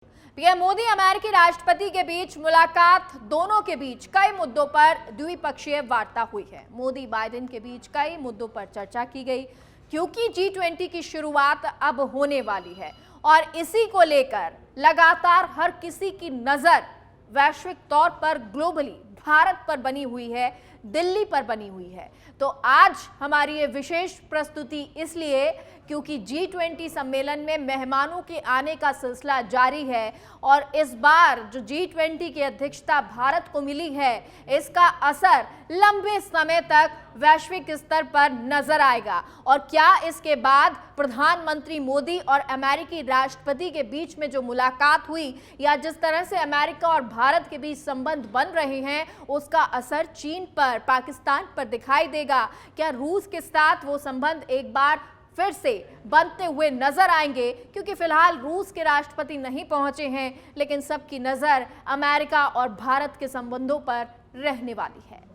PM Modi अमेरिकी राष्ट्रपति के बीच मुलाकात। दोनों के बीच कई मुद्दों पर द्विपक्षीय वार्ता हुई है। मोदी बाइडेन के बीच कई मुद्दों पर चर्चा की गई, क्योंकि G20 की शुरुआत अब होने वाली है और इसी को लेकर लगातार हर किसी की नजर वैश्विक तौर पर ग्लोबली भारत पर बनी हुई है, दिल्ली पर बनी हुई है। तो आज हमारी ये विशेष प्रस्तुति इसलिए क्योंकि G20 सम्मेलन में मेहमानों के आने का सिलसिला जारी है और इस बार जो G20 की अध्यक्षता भारत को मिली है, इसका असर लंबे समय तक वैश्विक स्तर पर नजर आएगा। और क्या इसके बाद प्रधानमंत्री मोदी और अमेरिकी राष्ट्रपति के बीच में जो मुलाकात हुई या जिस तरह से अमेरिका और भारत के बीच संबंध बन रहे हैं, उसका असर चीन पर, पाकिस्तान पर दिखाई देगा? क्या रूस के साथ वो संबंध एक बार फिर से बनते हुए नजर आएंगे? क्योंकि फिलहाल रूस के राष्ट्रपति नहीं पहुंचे हैं, लेकिन सबकी नजर अमेरिका और भारत के संबंधों पर रहने वाली है।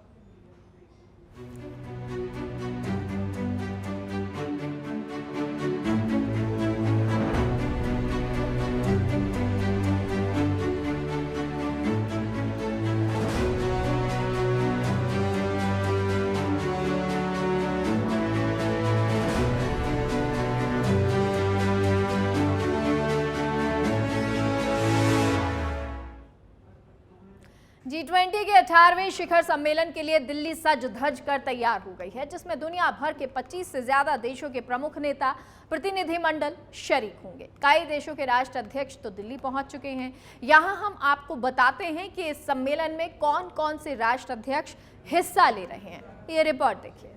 G20 के 18वें शिखर सम्मेलन के लिए दिल्ली सज धज कर तैयार हो गई है, जिसमें दुनिया भर के 25 से ज्यादा देशों के प्रमुख नेता, प्रतिनिधिमंडल शरीक होंगे। कई देशों के राष्ट्राध्यक्ष तो दिल्ली पहुंच चुके हैं। यहां हम आपको बताते हैं कि इस सम्मेलन में कौन कौन से राष्ट्राध्यक्ष हिस्सा ले रहे हैं। ये रिपोर्ट देखिए।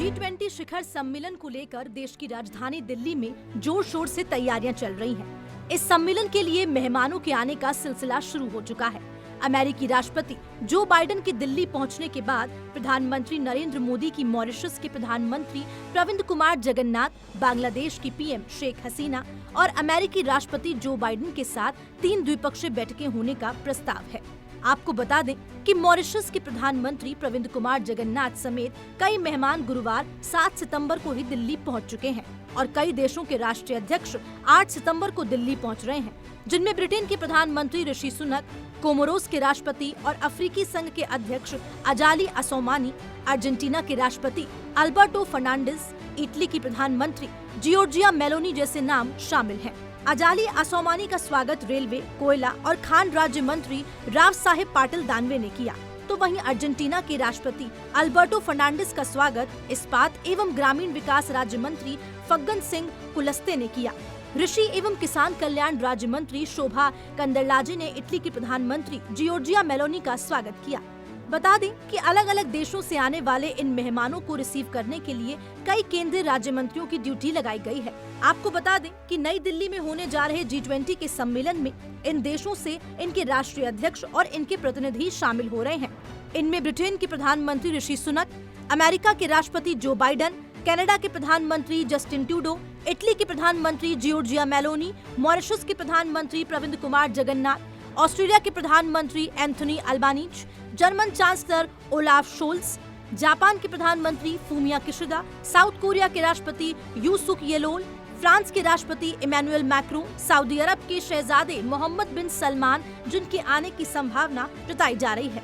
G20 शिखर सम्मेलन को लेकर देश की राजधानी दिल्ली में जोर शोर से तैयारियां चल रही हैं। इस सम्मेलन के लिए मेहमानों के आने का सिलसिला शुरू हो चुका है। अमेरिकी राष्ट्रपति जो बाइडेन के दिल्ली पहुंचने के बाद प्रधानमंत्री नरेंद्र मोदी की मॉरिशस के प्रधानमंत्री प्रविंद कुमार जगन्नाथ, बांग्लादेश की पीएम शेख हसीना और अमेरिकी राष्ट्रपति जो बाइडेन के साथ 3 द्विपक्षीय बैठकें होने का प्रस्ताव है। आपको बता दें कि मॉरिशस के प्रधानमंत्री प्रविंद कुमार जगन्नाथ समेत कई मेहमान गुरुवार 7 सितंबर को ही दिल्ली पहुंच चुके हैं और कई देशों के राष्ट्रीय अध्यक्ष 8 सितंबर को दिल्ली पहुंच रहे हैं, जिनमें ब्रिटेन के प्रधानमंत्री ऋषि सुनक, कोमोरोस के राष्ट्रपति और अफ्रीकी संघ के अध्यक्ष अजाली असोमानी, अर्जेंटीना के राष्ट्रपति अल्बर्टो फर्नांडिस, इटली की प्रधानमंत्री जियोर्जिया मेलोनी जैसे नाम शामिल हैं। अजाली असोमानी का स्वागत रेलवे, कोयला और खान राज्य मंत्री राव साहेब पाटिल दानवे ने किया, तो वहीं अर्जेंटीना के राष्ट्रपति अल्बर्टो फर्नांडिस का स्वागत इस्पात एवं ग्रामीण विकास राज्य मंत्री फग्गन सिंह कुलस्ते ने किया। कृषि एवं किसान कल्याण राज्य मंत्री शोभा कंदरलाजे ने इटली की प्रधानमंत्री जियोर्जिया मेलोनी का स्वागत किया। बता दें कि अलग अलग देशों से आने वाले इन मेहमानों को रिसीव करने के लिए कई केंद्रीय राज्य मंत्रियों की ड्यूटी लगाई गई है। आपको बता दें कि नई दिल्ली में होने जा रहे G20 के सम्मेलन में इन देशों से इनके राष्ट्रीय अध्यक्ष और इनके प्रतिनिधि शामिल हो रहे हैं। इनमें ब्रिटेन के प्रधानमंत्री ऋषि सुनक, अमेरिका के राष्ट्रपति जो बाइडेन, कनाडा के प्रधानमंत्री जस्टिन ट्रूडो, इटली के प्रधानमंत्री जियोर्जिया मेलोनी, मॉरिशस के प्रधानमंत्री प्रविंद कुमार जगन्नाथ, ऑस्ट्रेलिया के प्रधानमंत्री Anthony Albanese, German chancellor Olaf Sholes, Japan के प्रधानमंत्री फूमिया किशिदा, साउथ कोरिया के राष्ट्रपति यू सुक येलोल, फ्रांस के राष्ट्रपति इमैनुअल मैक्रों, सऊदी अरब के शहजादे मोहम्मद बिन सलमान, जिनके आने की संभावना जताई जा रही है।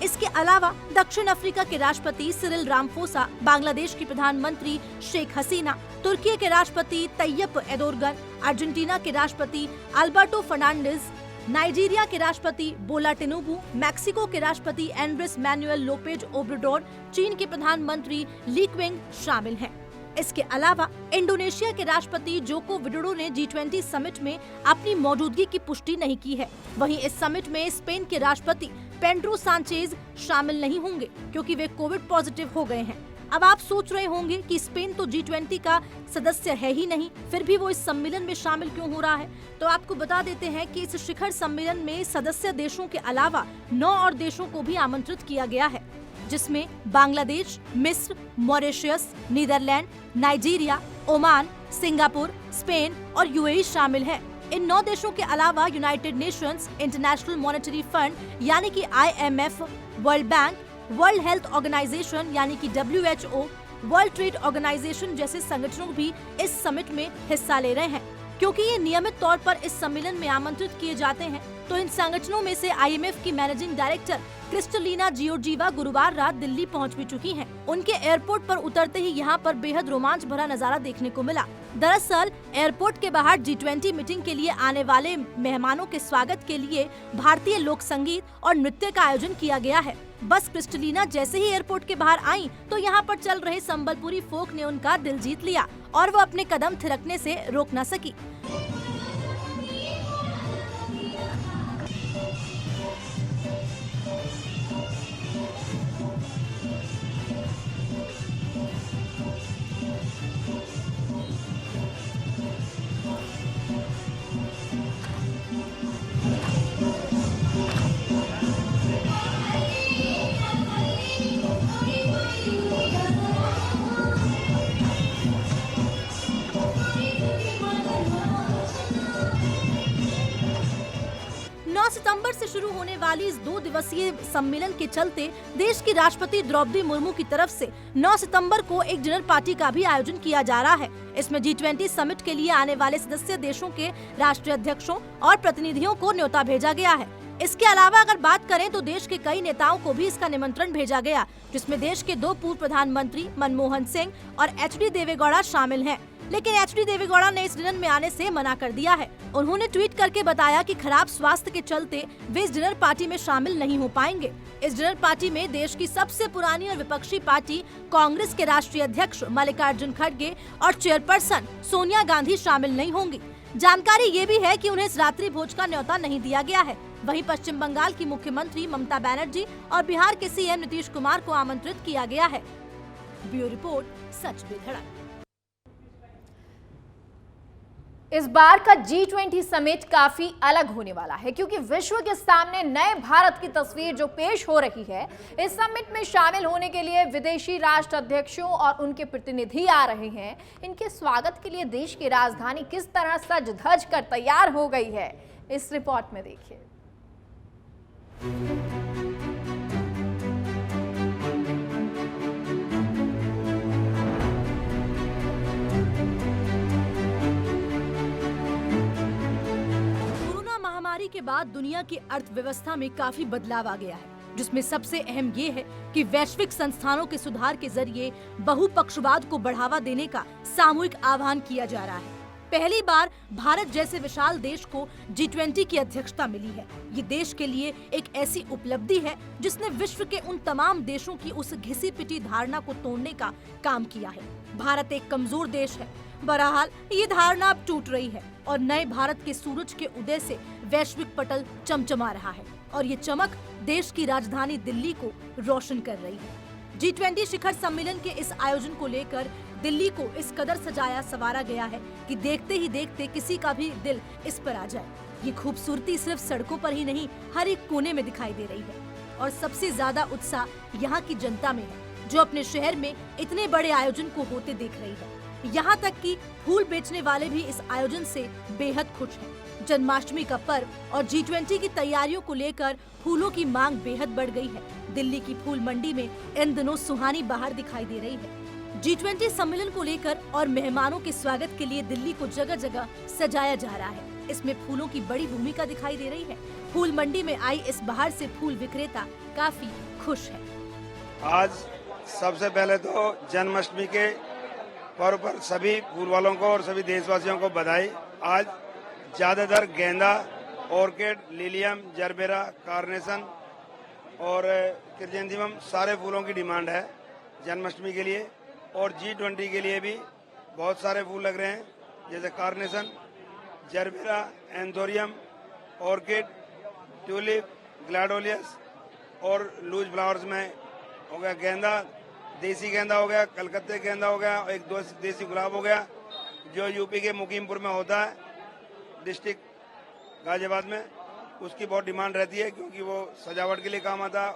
इसके अलावा दक्षिण अफ्रीका के राष्ट्रपति सिरिल रामफोसा, बांग्लादेश की प्रधानमंत्री शेख हसीना, तुर्की के राष्ट्रपति तैयप एर्दोगन, अर्जेंटीना के राष्ट्रपति अल्बर्टो फर्नांडिस, नाइजीरिया के राष्ट्रपति बोला टिनुबू, मैक्सिको के राष्ट्रपति एंड्रेस मैनुएल लोपेज ओब्राडोर, चीन के प्रधानमंत्री ली क्विंग शामिल हैं। इसके अलावा इंडोनेशिया के राष्ट्रपति जोको विडोडो ने G20 समिट में अपनी मौजूदगी की पुष्टि नहीं की है। वहीं इस समिट में स्पेन के राष्ट्रपति पेड्रो सांचेज शामिल नहीं होंगे, क्योंकि वे कोविड पॉजिटिव हो गए हैं। अब आप सोच रहे होंगे कि स्पेन तो G20 का सदस्य है ही नहीं, फिर भी वो इस सम्मेलन में शामिल क्यों हो रहा है? तो आपको बता देते हैं कि इस शिखर सम्मेलन में सदस्य देशों के अलावा 9 और देशों को भी आमंत्रित किया गया है, जिसमें बांग्लादेश, मिस्र, Mauritius, Netherlands, Nigeria, Oman, Singapore, Spain और यूएई शामिल है। इन 9 देशों के अलावा United Nations, International Monetary Fund यानी कि IMF, World Bank, World Health Organization यानी कि WHO, वर्ल्ड ट्रेड ऑर्गेनाइजेशन जैसे संगठनों भी इस समिट में हिस्सा ले रहे हैं। क्योंकि ये नियमित तौर पर इस सम्मेलन में आमंत्रित किए जाते हैं, तो इन संगठनों में से IMF की मैनेजिंग डायरेक्टर क्रिस्टलिना जियोर्जीवा गुरुवार रात दिल्ली पहुंच भी चुकी हैं। उनके एयरपोर्ट पर उतरते ही यहां पर बेहद रोमांच भरा नजारा देखने को मिला। दरअसल एयरपोर्ट के बाहर G20 मीटिंग के लिए आने वाले मेहमानों के स्वागत के लिए भारतीय लोक संगीत और नृत्य का आयोजन किया गया है। बस क्रिस्टलिना जैसे ही एयरपोर्ट के बाहर आई तो यहाँ पर चल रहे संबलपुरी फोक ने उनका दिल जीत लिया और वो अपने कदम थिरकने से रोक न सकी। सितंबर से शुरू होने वाली इस 2 दिवसीय सम्मेलन के चलते देश की राष्ट्रपति द्रौपदी मुर्मू की तरफ से 9 सितंबर को एक डिनर पार्टी का भी आयोजन किया जा रहा है। इसमें G20 समिट के लिए आने वाले सदस्य देशों के राष्ट्रीय अध्यक्षों और प्रतिनिधियों को न्योता भेजा गया है। इसके अलावा अगर बात करें तो देश के कई नेताओं को भी इसका निमंत्रण भेजा गया, जिसमें देश के 2 पूर्व प्रधानमंत्री मनमोहन सिंह और HD देवेगौड़ा शामिल हैं। लेकिन HD देवेगौड़ा ने इस डिनर में आने से मना कर दिया है। उन्होंने ट्वीट करके बताया कि खराब स्वास्थ्य के चलते वे इस डिनर पार्टी में शामिल नहीं हो पाएंगे। इस डिनर पार्टी में देश की सबसे पुरानी और विपक्षी पार्टी कांग्रेस के राष्ट्रीय अध्यक्ष मल्लिकार्जुन खड़गे और चेयरपर्सन सोनिया गांधी शामिल नहीं होंगी। जानकारी ये भी है कि उन्हें इस रात्रि भोज का न्योता नहीं दिया गया है। वहीं पश्चिम बंगाल की मुख्यमंत्री ममता बनर्जी और बिहार के CM नीतीश कुमार को आमंत्रित किया गया है। ब्यूरो रिपोर्ट, सच पे धड़क। इस बार का G20 समिट काफी अलग होने वाला है, क्योंकि विश्व के सामने नए भारत की तस्वीर जो पेश हो रही है। इस समिट में शामिल होने के लिए विदेशी राष्ट्र अध्यक्षों और उनके प्रतिनिधि आ रहे हैं। इनके स्वागत के लिए देश की राजधानी किस तरह सज धज कर तैयार हो गई है, इस रिपोर्ट में देखिए। के बाद दुनिया की अर्थव्यवस्था में काफी बदलाव आ गया है, जिसमें सबसे अहम ये है कि वैश्विक संस्थानों के सुधार के जरिए बहुपक्षवाद को बढ़ावा देने का सामूहिक आह्वान किया जा रहा है। पहली बार भारत जैसे विशाल देश को G20 की अध्यक्षता मिली है। ये देश के लिए एक ऐसी उपलब्धि है जिसने विश्व के उन तमाम देशों की उस घिसी पिटी धारणा को तोड़ने का काम किया है। भारत एक कमजोर देश है। बहरहाल ये धारणा अब टूट रही है और नए भारत के सूरज के उदय से वैश्विक पटल चमचमा रहा है और ये चमक देश की राजधानी दिल्ली को रोशन कर रही है। G20 शिखर सम्मेलन के इस आयोजन को लेकर दिल्ली को इस कदर सजाया संवारा गया है कि देखते ही देखते किसी का भी दिल इस पर आ जाए। ये खूबसूरती सिर्फ सड़कों पर ही नहीं, हर एक कोने में दिखाई दे रही है और सबसे ज्यादा उत्साह यहाँ की जनता में है, जो अपने शहर में इतने बड़े आयोजन को होते देख रही है। यहाँ तक कि फूल बेचने वाले भी इस आयोजन से बेहद खुश हैं। जन्माष्टमी का पर्व और G20 की तैयारियों को लेकर फूलों की मांग बेहद बढ़ गई है। दिल्ली की फूल मंडी में इन दिनों सुहानी बहार दिखाई दे रही है। G20 सम्मेलन को लेकर और मेहमानों के स्वागत के लिए दिल्ली को जगह जगह सजाया जा रहा है। इसमें फूलों की बड़ी भूमिका दिखाई दे रही है। फूल मंडी में आई इस बहार से फूल विक्रेता काफी खुश है। आज सबसे पहले तो जन्माष्टमी के पर्व पर सभी फूल वालों को और सभी देशवासियों को बधाई। आज ज्यादातर गेंदा, ऑर्किड, लिलियम, जरबेरा, कार्नेशन और क्रिजेंथियम सारे फूलों की डिमांड है जन्माष्टमी के लिए। और G20 के लिए भी बहुत सारे फूल लग रहे हैं, जैसे carnation, gerbera, anthurium, orchid, tulip, gladiolus और लूज फ्लावर्स में हो गया गेंदा, देसी गेंदा हो गया, कलकत्ते गेंदा हो गया और एक देसी गुलाब हो गया, जो यूपी के मुकीमपुर में होता है, डिस्ट्रिक्ट गाजियाबाद में। उसकी बहुत डिमांड रहती है क्योंकि वो सजावट के लिए काम आता है,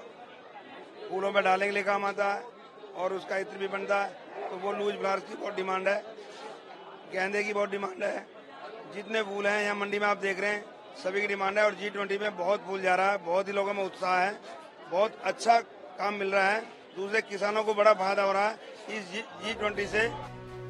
फूलों में डालने के लिए काम आता है और उसका इत्र भी बनता है। तो वो लूज फ्लावर्स की बहुत डिमांड है, गेंदे की बहुत डिमांड है। जितने फूल हैं यहाँ मंडी में आप देख रहे हैं, सभी की डिमांड है। और G20 में बहुत फूल जा रहा है, बहुत ही लोगों में उत्साह है, बहुत अच्छा काम मिल रहा है, दूसरे किसानों को बड़ा फायदा हो रहा है इस G20 से।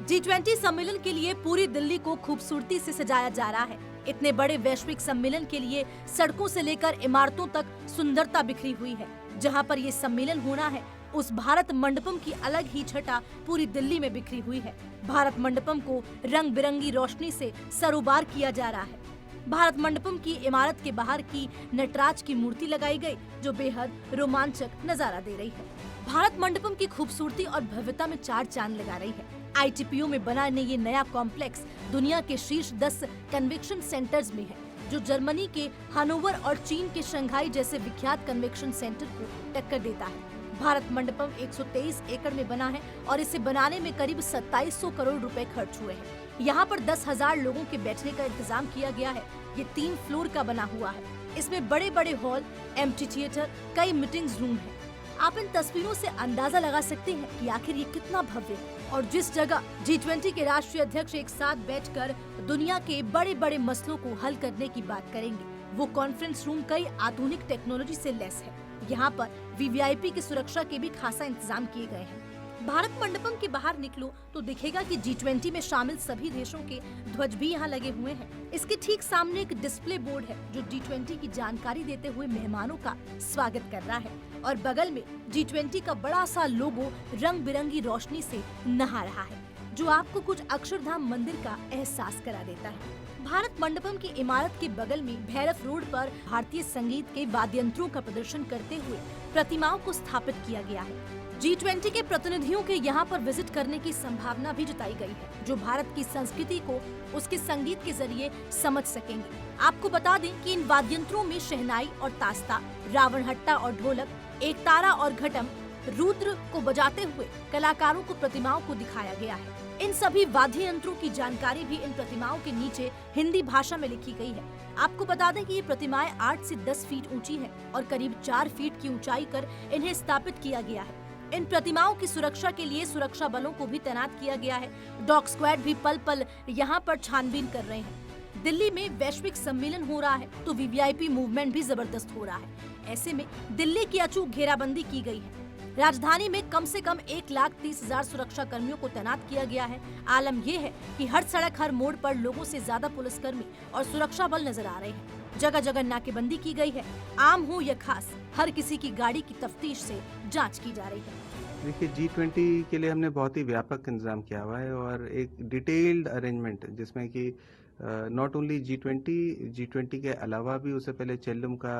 G20 सम्मेलन के लिए पूरी दिल्ली को खूबसूरती से सजाया जा रहा है। इतने बड़े वैश्विक सम्मेलन के लिए सड़कों से लेकर इमारतों तक सुंदरता बिखरी हुई है। जहां पर ये सम्मेलन होना है, उस भारत मंडपम की अलग ही छटा पूरी दिल्ली में बिखरी हुई है। भारत मंडपम को रंग बिरंगी रोशनी से सरोबार किया जा रहा है। भारत मंडपम की इमारत के बाहर की नटराज की मूर्ति लगाई गई, जो बेहद रोमांचक नजारा दे रही है। भारत मंडपम की खूबसूरती और भव्यता में चार चांद लगा रही है। ITPO में बना ये नया कॉम्प्लेक्स दुनिया के शीर्ष 10 कन्वेंशन सेंटर्स में है, जो जर्मनी के हनोवर और चीन के शंघाई जैसे विख्यात कन्वेंशन सेंटर को टक्कर देता है। भारत मंडपम 123 एकड़ में बना है और इसे बनाने में करीब 2700 करोड़ रुपए खर्च हुए हैं। यहाँ पर 10,000 लोगों के बैठने का इंतजाम किया गया है। ये 3 फ्लोर का बना हुआ है। इसमें बड़े बड़े हॉल, एम्प्टी थिएटर, कई मीटिंग्स रूम हैं। आप इन तस्वीरों से अंदाजा लगा सकते हैं कि आखिर ये कितना भव्य है। और जिस जगह G20 के राष्ट्रीय अध्यक्ष एक साथ बैठकर दुनिया के बड़े बड़े मसलों को हल करने की बात करेंगे, वो कॉन्फ्रेंस रूम कई आधुनिक टेक्नोलॉजी से लैस है। यहाँ पर VVIP की सुरक्षा के भी खासा इंतजाम किए गए हैं। भारत मंडपम के बाहर निकलो तो दिखेगा कि G20 में शामिल सभी देशों के ध्वज भी यहाँ लगे हुए हैं। इसके ठीक सामने एक डिस्प्ले बोर्ड है, जो G20 की जानकारी देते हुए मेहमानों का स्वागत कर रहा है। और बगल में G20 का बड़ा सा लोगो रंग बिरंगी रोशनी से नहा रहा है, जो आपको कुछ अक्षरधाम मंदिर का एहसास करा देता है। भारत मंडपम की इमारत के बगल में भैरव रोड पर भारतीय संगीत के वाद्य यंत्रों का प्रदर्शन करते हुए प्रतिमाओं को स्थापित किया गया है। G20 के प्रतिनिधियों के यहाँ पर विजिट करने की संभावना भी जताई गई है, जो भारत की संस्कृति को उसके संगीत के जरिए समझ सकेंगे। आपको बता दें कि इन वाद्य यंत्रों में शहनाई और तास्ता, रावणहट्टा और ढोलक, एकतारा और घटम, रुद्र को बजाते हुए कलाकारों को प्रतिमाओं को दिखाया गया है। इन सभी वाद्य यंत्रों की जानकारी भी इन प्रतिमाओं के नीचे हिंदी भाषा में लिखी गई है। आपको बता दें कि ये प्रतिमाएं 8 से 10 फीट ऊंची हैं और करीब 4 फीट की ऊंचाई कर इन्हें स्थापित किया गया है। इन प्रतिमाओं की सुरक्षा के लिए सुरक्षा बलों को भी तैनात किया गया है। डॉग स्क्वाड भी पल पल यहाँ पर छानबीन कर रहे हैं। दिल्ली में वैश्विक सम्मेलन हो रहा है तो VVIP मूवमेंट भी जबरदस्त हो रहा है। ऐसे में दिल्ली की अचूक घेराबंदी की गई है। राजधानी में कम से कम 1,30,000 सुरक्षा कर्मियों को तैनात किया गया है। आलम यह है कि हर सड़क, हर मोड़ पर लोगों से ज्यादा पुलिसकर्मी और सुरक्षा बल नजर आ रहे हैं। जगह जगह नाकेबंदी की गई है। आम हो या खास, हर किसी की गाड़ी की तफ्तीश से जांच की जा रही है। देखिए, G20 के लिए हमने बहुत ही व्यापक इंतजाम किया हुआ है और एक डिटेल्ड अरेंजमेंट, जिसमें कि नॉट ओनली G20 के अलावा भी उससे पहले चेल्लम का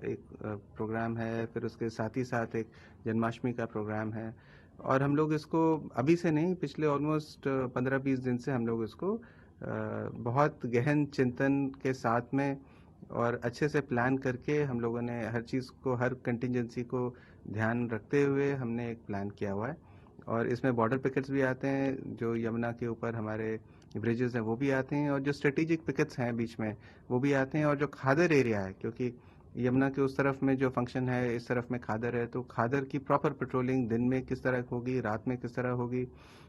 एक प्रोग्राम है, फिर उसके साथ ही साथ एक जन्माष्टमी का प्रोग्राम है। और हम लोग इसको अभी से नहीं, पिछले ऑलमोस्ट 15-20 दिन से हम लोग इसको बहुत गहन चिंतन के साथ में और अच्छे से प्लान करके हम लोगों ने हर चीज़ को, हर कंटिजेंसी को ध्यान रखते हुए हमने एक प्लान किया हुआ है। और इसमें बॉर्डर पिकेट्स भी आते हैं, जो यमुना के ऊपर हमारे ब्रिजेस हैं वो भी आते हैं, और जो स्ट्रेटेजिक पिकेट्स हैं बीच में वो भी आते हैं, और जो खादर एरिया है, क्योंकि यमुना के उस तरफ में जो फंक्शन है, इस तरफ में खादर है, तो खादर की प्रॉपर पेट्रोलिंग दिन में किस तरह होगी, रात में किस तरह होगी,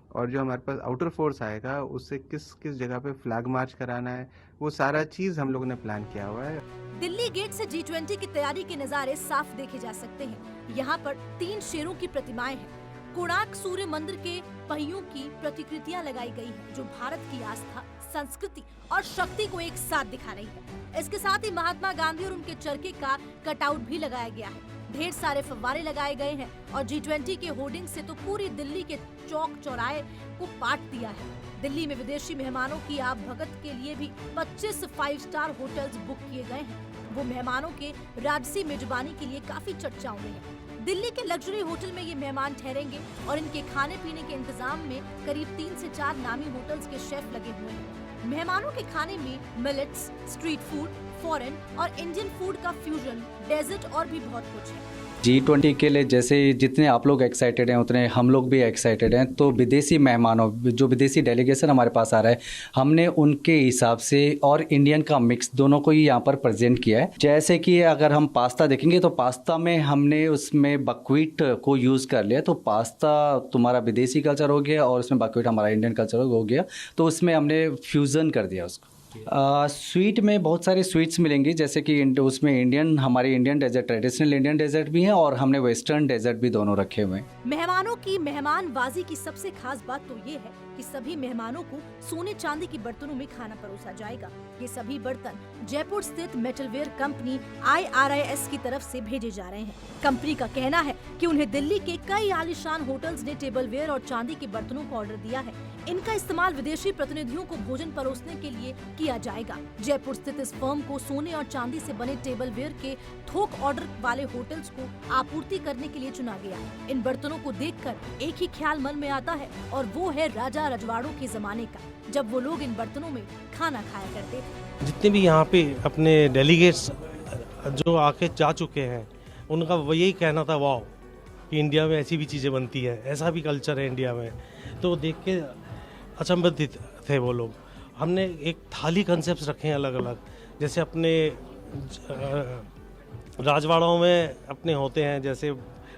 और जो हमारे पास आउटर फोर्स आएगा उससे किस किस जगह पे फ्लैग मार्च कराना है, वो सारा चीज़ हम लोगों ने प्लान किया हुआ है। दिल्ली गेट से G20 की तैयारी के नज़ारे साफ देखे जा सकते हैं। यहाँ पर 3 शेरों की प्रतिमाएं हैं। कोणार्क सूर्य मंदिर के पहियों की प्रतिकृतियां लगाई गई हैं, जो भारत की आस्था, संस्कृति और शक्ति को एक साथ दिखा रही है। इसके साथ ही महात्मा गांधी और उनके चरखे का कटआउट भी लगाया गया है। ढेर सारे फव्वारे लगाए गए हैं और G20 के होर्डिंग से तो पूरी दिल्ली के चौक चौराहे को पाट दिया है। दिल्ली में विदेशी मेहमानों की आवभगत के लिए भी 25 5 स्टार होटल्स बुक किए गए हैं। वो मेहमानों के राजसी मेजबानी के लिए काफी चर्चाओं में है। दिल्ली के लग्जरी होटल में ये मेहमान ठहरेंगे और इनके खाने पीने के इंतजाम में करीब 3 से 4 नामी होटल्स के शेफ लगे हुए हैं। मेहमानों के खाने में मिलेट्स, स्ट्रीट फूड, फॉरेन और इंडियन फूड का फ्यूजन, डेजर्ट और भी बहुत कुछ है। G20 के लिए जैसे जितने आप लोग एक्साइटेड हैं उतने हम लोग भी एक्साइटेड हैं। तो विदेशी मेहमानों, जो विदेशी डेलीगेशन हमारे पास आ रहा है, हमने उनके हिसाब से और इंडियन का मिक्स दोनों को ही यहाँ पर प्रेजेंट किया है। जैसे कि अगर हम पास्ता देखेंगे तो पास्ता में हमने उसमें बकव्हीट को यूज़ कर लिया, तो पास्ता तुम्हारा विदेशी कल्चर हो गया और उसमें बकव्हीट हमारा इंडियन कल्चर हो गया, तो उसमें हमने फ्यूज़न कर दिया उसको। स्वीट में बहुत सारे स्वीट्स मिलेंगी, जैसे कि उसमें इंडियन, हमारी Indian dessert, traditional Indian dessert भी है और हमने वेस्टर्न डेजर्ट भी दोनों रखे हुए हैं। मेहमानों की मेहमानबाजी की सबसे खास बात तो ये है कि सभी मेहमानों को सोने चांदी के बर्तनों में खाना परोसा जाएगा। ये सभी बर्तन जयपुर स्थित मेटलवेयर कंपनी IRIS की तरफ से भेजे जा रहे हैं। कंपनी का कहना है कि उन्हें दिल्ली के कई आलीशान होटल्स ने टेबलवेयर और चांदी के बर्तनों का ऑर्डर दिया है। इनका इस्तेमाल विदेशी प्रतिनिधियों को भोजन परोसने के लिए किया जाएगा। जयपुर स्थित इस फर्म को सोने और चांदी से बने टेबलवेयर के थोक ऑर्डर वाले होटल्स को आपूर्ति करने के लिए चुना गया। इन बर्तनों को देखकर एक ही ख्याल मन में आता है और वो है राजा रजवाड़ों के जमाने का, जब वो लोग इन बर्तनों में खाना खाया करते थे। जितने भी यहाँ पे अपने डेलीगेट्स जो आके जा चुके हैं, उनका वो यही कहना था, वाह कि इंडिया में ऐसी भी चीज़ें बनती है, ऐसा भी कल्चर है इंडिया में। तो देख के अचंभित थे वो लोग। हमने एक थाली कंसेप्ट रखे हैं अलग अलग, जैसे अपने राजवाड़ों में अपने होते हैं, जैसे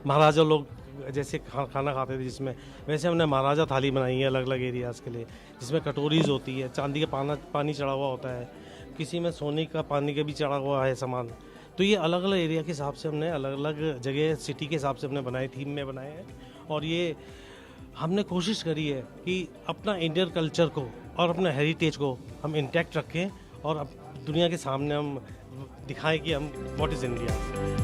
महाराजा लोग जैसे खाना खाते थे जिसमें, वैसे हमने महाराजा थाली बनाई है अलग अलग एरियाज़ के लिए, जिसमें कटोरीज होती है, चांदी का पानी चढ़ा हुआ होता है, किसी में सोने का पानी का भी चढ़ा हुआ है सामान। तो ये अलग अलग एरिया के हिसाब से हमने अलग अलग जगह सिटी के हिसाब से हमने बनाए, थीम में बनाए हैं। और ये हमने कोशिश करी है कि अपना इंडियन कल्चर को और अपना हेरिटेज को हम इंटैक्ट रखें और अब दुनिया के सामने हम दिखाएं कि हम व्हाट इज़ इंडिया।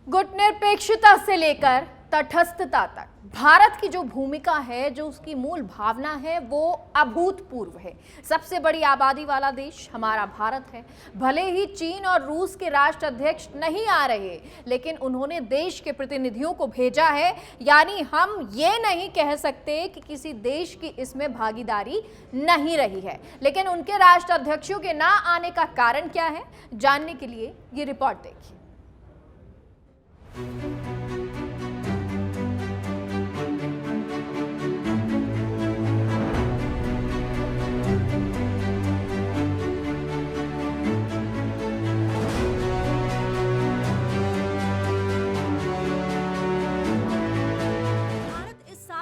गुटनिरपेक्षता से लेकर तटस्थता तक भारत की जो भूमिका है, जो उसकी मूल भावना है, वो अभूतपूर्व है। सबसे बड़ी आबादी वाला देश हमारा भारत है। भले ही चीन और रूस के राष्ट्राध्यक्ष नहीं आ रहे, लेकिन उन्होंने देश के प्रतिनिधियों को भेजा है। यानी हम ये नहीं कह सकते कि किसी देश की इसमें भागीदारी नहीं रही है। लेकिन उनके राष्ट्राध्यक्षों के ना आने का कारण क्या है, जानने के लिए ये रिपोर्ट देखिए।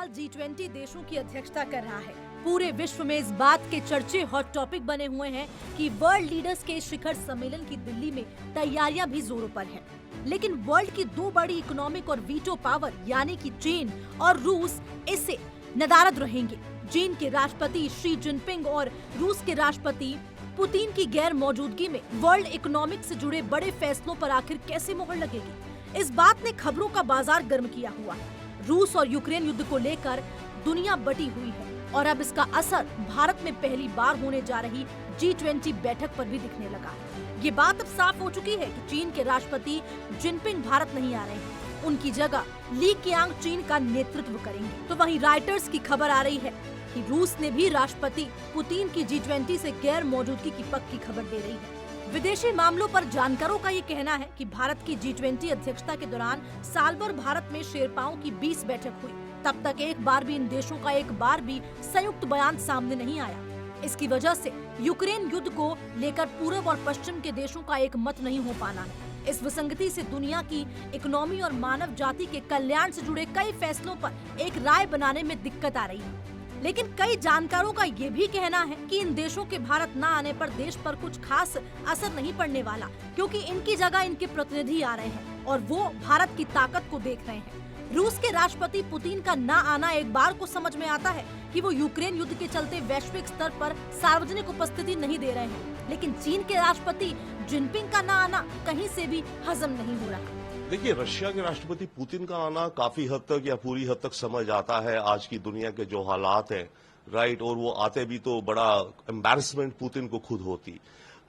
G20 देशों की अध्यक्षता कर रहा है। पूरे विश्व में इस बात के चर्चे हॉट टॉपिक बने हुए हैं कि वर्ल्ड लीडर्स के शिखर सम्मेलन की दिल्ली में तैयारियां भी जोरों पर हैं। लेकिन वर्ल्ड की दो बड़ी इकोनॉमिक और वीटो पावर यानी कि चीन और रूस इससे नदारद रहेंगे। चीन के राष्ट्रपति शी जिनपिंग और रूस के राष्ट्रपति पुतिन की गैर मौजूदगी में वर्ल्ड इकोनॉमिक से जुड़े बड़े फैसलों पर आखिर कैसे मोहर लगेगी, इस बात ने खबरों का बाजार गर्म किया हुआ है। रूस और यूक्रेन युद्ध को लेकर दुनिया बटी हुई है और अब इसका असर भारत में पहली बार होने जा रही G20 बैठक पर भी दिखने लगा है। ये बात अब साफ हो चुकी है कि चीन के राष्ट्रपति जिनपिंग भारत नहीं आ रहे हैं। उनकी जगह ली कीयांग चीन का नेतृत्व करेंगे। तो वहीं रॉयटर्स की खबर आ रही है कि रूस ने भी राष्ट्रपति पुतिन की G20 से गैर मौजूदगी की पक्की खबर दे रही है। विदेशी मामलों पर जानकारों का ये कहना है कि भारत की G20 अध्यक्षता के दौरान साल भर भारत में शेरपाओं की 20 बैठक हुई। तब तक एक बार भी इन देशों का एक बार भी संयुक्त बयान सामने नहीं आया। इसकी वजह से यूक्रेन युद्ध को लेकर पूर्व और पश्चिम के देशों का एक मत नहीं हो पाना है। इस विसंगति से दुनिया की इकोनॉमी और मानव जाति के कल्याण से जुड़े कई फैसलों पर एक राय बनाने में दिक्कत आ रही है। लेकिन कई जानकारों का ये भी कहना है कि इन देशों के भारत न आने पर देश पर कुछ खास असर नहीं पड़ने वाला, क्योंकि इनकी जगह इनके प्रतिनिधि आ रहे हैं और वो भारत की ताकत को देख रहे हैं। रूस के राष्ट्रपति पुतिन का न आना एक बार को समझ में आता है कि वो यूक्रेन युद्ध के चलते वैश्विक स्तर पर सार्वजनिक उपस्थिति नहीं दे रहे हैं, लेकिन चीन के राष्ट्रपति जिनपिंग का न आना कहीं से भी हजम नहीं हो रहा। देखिए, रशिया के राष्ट्रपति पुतिन का आना काफी हद तक या पूरी हद तक समझ आता है आज की दुनिया के जो हालात हैं, राइट। और वो आते भी तो बड़ा एम्बैरसमेंट पुतिन को खुद होती,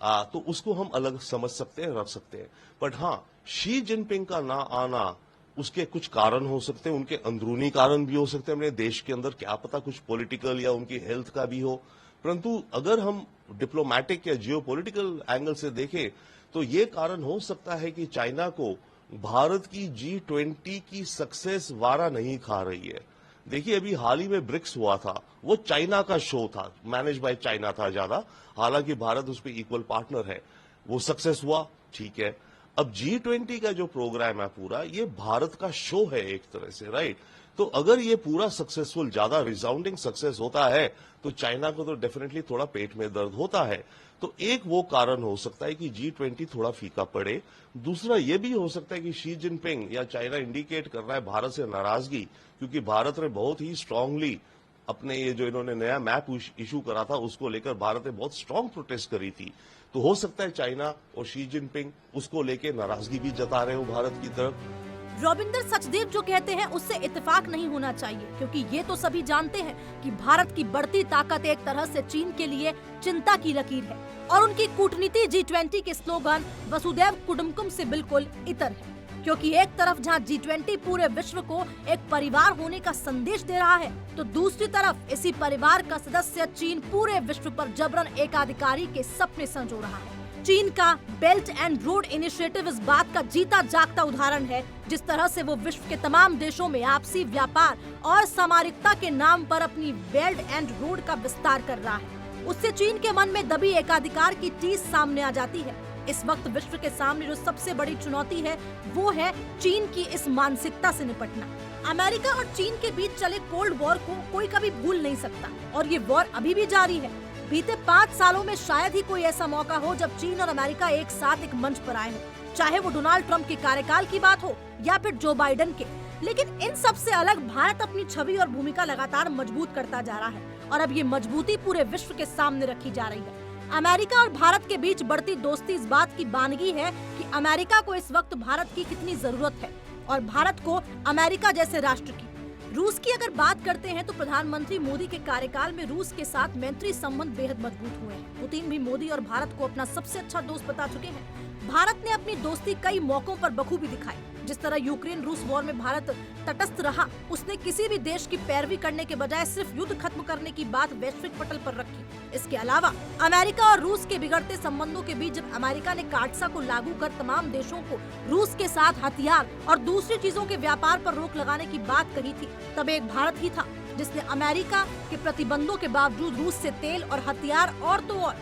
तो उसको हम अलग समझ सकते हैं, रख सकते हैं। बट हाँ, शी जिनपिंग का ना आना, उसके कुछ कारण हो सकते हैं, उनके अंदरूनी कारण भी हो सकते हैं अपने देश के अंदर, क्या पता कुछ पॉलिटिकल या उनकी हेल्थ का भी हो। परंतु अगर हम डिप्लोमेटिक या जियोपॉलिटिकल एंगल से देखें तो ये कारण हो सकता है कि चाइना को भारत की G20 की सक्सेस वारा नहीं खा रही है। देखिए, अभी हाल ही में ब्रिक्स हुआ था, वो चाइना का शो था, मैनेज बाय चाइना था ज्यादा, हालांकि भारत उस पर इक्वल पार्टनर है। वो सक्सेस हुआ, ठीक है। अब G20 का जो प्रोग्राम है पूरा, ये भारत का शो है एक तरह से, राइट। तो अगर ये पूरा सक्सेसफुल, ज्यादा रिसाउंडिंग सक्सेस होता है तो चाइना को तो डेफिनेटली थोड़ा पेट में दर्द होता है। तो एक वो कारण हो सकता है कि G20 थोड़ा फीका पड़े। दूसरा ये भी हो सकता है कि शी जिनपिंग या चाइना इंडिकेट कर रहा है भारत से नाराजगी, क्योंकि भारत ने बहुत ही स्ट्रांगली अपने ये जो इन्होंने नया मैप इशू करा था उसको लेकर भारत ने बहुत स्ट्रांग प्रोटेस्ट करी थी। तो हो सकता है चाइना और शी जिनपिंग उसको लेकर नाराजगी भी जता रहे हो भारत की तरफ। रविंदर सचदेव जो कहते हैं उससे इत्तेफाक नहीं होना चाहिए, क्योंकि ये तो सभी जानते हैं कि भारत की बढ़ती ताकत एक तरह से चीन के लिए चिंता की लकीर है और उनकी कूटनीति G20 के स्लोगन वसुदैव कुटुंबकम से बिल्कुल इतर है। क्योंकि एक तरफ जहां G20 पूरे विश्व को एक परिवार होने का संदेश दे रहा है, तो दूसरी तरफ इसी परिवार का सदस्य चीन पूरे विश्व पर जबरन एकाधिकारी के सपने संजो रहा है। चीन का बेल्ट एंड रोड इनिशिएटिव इस बात का जीता जागता उदाहरण है, जिस तरह से वो विश्व के तमाम देशों में आपसी व्यापार और सामरिकता के नाम पर अपनी बेल्ट एंड रोड का विस्तार कर रहा है। उससे चीन के मन में दबी एकाधिकार की टीस सामने आ जाती है। इस वक्त विश्व के सामने जो सबसे बड़ी चुनौती है वो है चीन की इस मानसिकता से निपटना। अमेरिका और चीन के बीच चले कोल्ड वॉर को कोई कभी भूल नहीं सकता और ये वॉर अभी भी जारी है। बीते 5 सालों में शायद ही कोई ऐसा मौका हो जब चीन और अमेरिका एक साथ एक मंच पर आए हो, चाहे वो डोनाल्ड ट्रंप के कार्यकाल की बात हो या फिर जो बाइडेन के। लेकिन इन सब से अलग भारत अपनी छवि और भूमिका लगातार मजबूत करता जा रहा है और अब ये मजबूती पूरे विश्व के सामने रखी जा रही है। अमेरिका और भारत के बीच बढ़ती दोस्ती इस बात की बानगी है कि अमेरिका को इस वक्त भारत की कितनी जरूरत है और भारत को अमेरिका जैसे राष्ट्र की। रूस की अगर बात करते हैं तो प्रधानमंत्री मोदी के कार्यकाल में रूस के साथ मैत्री संबंध बेहद मजबूत हुए हैं। पुतिन भी मोदी और भारत को अपना सबसे अच्छा दोस्त बता चुके हैं। भारत ने अपनी दोस्ती कई मौकों पर बखूबी दिखाई। जिस तरह यूक्रेन रूस वॉर में भारत तटस्थ रहा, उसने किसी भी देश की पैरवी करने के बजाय सिर्फ युद्ध खत्म करने की बात वैश्विक पटल पर रखी। इसके अलावा अमेरिका और रूस के बिगड़ते संबंधों के बीच जब अमेरिका ने काटसा को लागू कर तमाम देशों को रूस के साथ हथियार और दूसरी चीजों के व्यापार पर रोक लगाने की बात कही थी, तब एक भारत ही था जिसने अमेरिका के प्रतिबंधों के बावजूद रूस से तेल और हथियार और तो और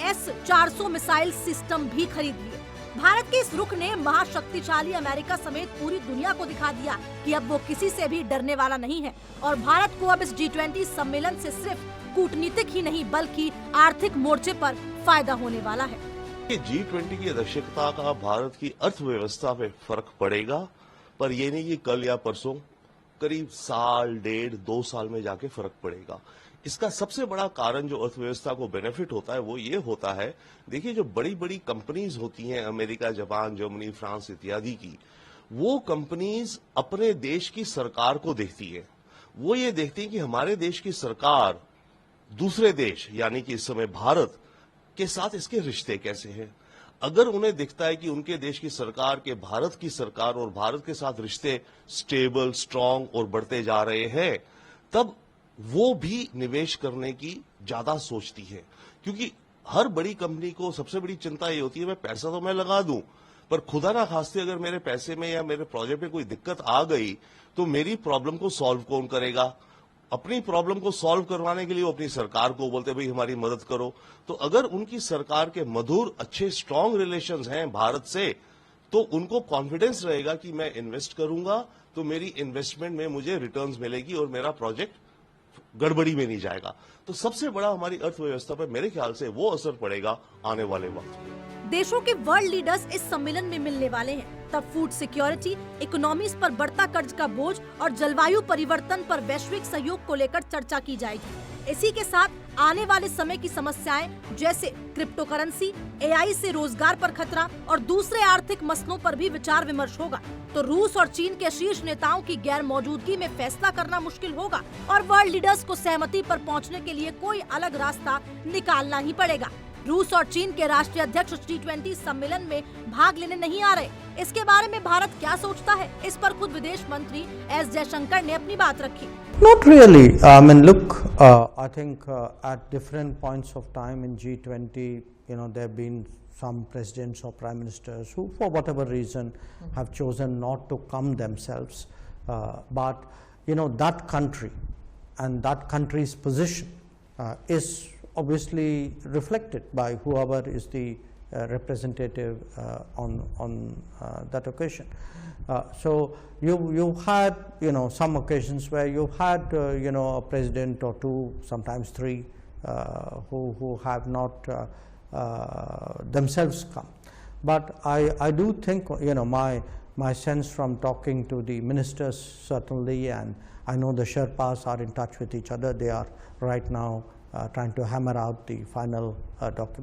S-400 मिसाइल सिस्टम भी खरीद लिए। भारत के इस रुख ने महाशक्तिशाली अमेरिका समेत पूरी दुनिया को दिखा दिया कि अब वो किसी से भी डरने वाला नहीं है और भारत को अब इस G20 सम्मेलन से सिर्फ कूटनीतिक ही नहीं बल्कि आर्थिक मोर्चे पर फायदा होने वाला है। G20 की अध्यक्षता का भारत की अर्थव्यवस्था पे फर्क पड़ेगा, पर ये नहीं कि कल या परसों, करीब साल, 1.5-2 साल में जाके फर्क पड़ेगा। इसका सबसे बड़ा कारण जो अर्थव्यवस्था को बेनिफिट होता है वो ये होता है, देखिए जो बड़ी बड़ी कंपनीज होती हैं अमेरिका, जापान, जर्मनी, फ्रांस इत्यादि की, वो कंपनीज अपने देश की सरकार को देखती है। वो ये देखती है कि हमारे देश की सरकार दूसरे देश यानी कि इस समय भारत के साथ इसके रिश्ते कैसे हैं। अगर उन्हें दिखता है कि उनके देश की सरकार के भारत की सरकार और भारत के साथ रिश्ते स्टेबल, स्ट्रांग और बढ़ते जा रहे हैं, तब वो भी निवेश करने की ज्यादा सोचती है। क्योंकि हर बड़ी कंपनी को सबसे बड़ी चिंता ये होती है, मैं पैसा तो मैं लगा दूं, पर खुदा ना खास्ते अगर मेरे पैसे में या मेरे प्रोजेक्ट में कोई दिक्कत आ गई तो मेरी प्रॉब्लम को सॉल्व कौन करेगा। अपनी प्रॉब्लम को सॉल्व करवाने के लिए वो अपनी सरकार को बोलते भाई हमारी मदद करो। तो अगर उनकी सरकार के मधुर, अच्छे, स्ट्रांग रिलेशंस हैं भारत से, तो उनको कॉन्फिडेंस रहेगा कि मैं इन्वेस्ट करूंगा तो मेरी इन्वेस्टमेंट में मुझे रिटर्न्स मिलेगी और मेरा प्रोजेक्ट गड़बड़ी में नहीं जाएगा। तो सबसे बड़ा हमारी अर्थव्यवस्था पर मेरे ख्याल से वो असर पड़ेगा आने वाले वक्त में। देशों के वर्ल्ड लीडर्स इस सम्मेलन में मिलने वाले हैं, तब फूड सिक्योरिटी, इकोनॉमीज पर बढ़ता कर्ज का बोझ और जलवायु परिवर्तन पर वैश्विक सहयोग को लेकर चर्चा की जाएगी। इसी के साथ आने वाले समय की समस्याएं जैसे क्रिप्टो करेंसी, AI से रोजगार पर खतरा और दूसरे आर्थिक मसलों पर भी विचार विमर्श होगा। तो रूस और चीन के शीर्ष नेताओं की गैर मौजूदगी में फैसला करना मुश्किल होगा और वर्ल्ड लीडर्स को सहमति पर पहुंचने के लिए कोई अलग रास्ता निकालना ही पड़ेगा। रूस और चीन के राष्ट्रीय अध्यक्ष G20 सम्मेलन में भाग लेने नहीं आ रहे। इसके बारे में भारत क्या सोचता है, इस पर खुद विदेश मंत्री S जयशंकर ने अपनी बात रखी। Not really. I mean, look, I think at different points of time in G20, there have been some presidents or prime ministers who, for whatever reason, have chosen not to come themselves. But, that country and that country's position is obviously reflected by whoever is the representative on that occasion. So you had some occasions where you had a president or two, sometimes three, who have not themselves come. But I do think my sense from talking to the ministers certainly, and I know the Sherpas are in touch with each other. They are right now trying to hammer out the final document.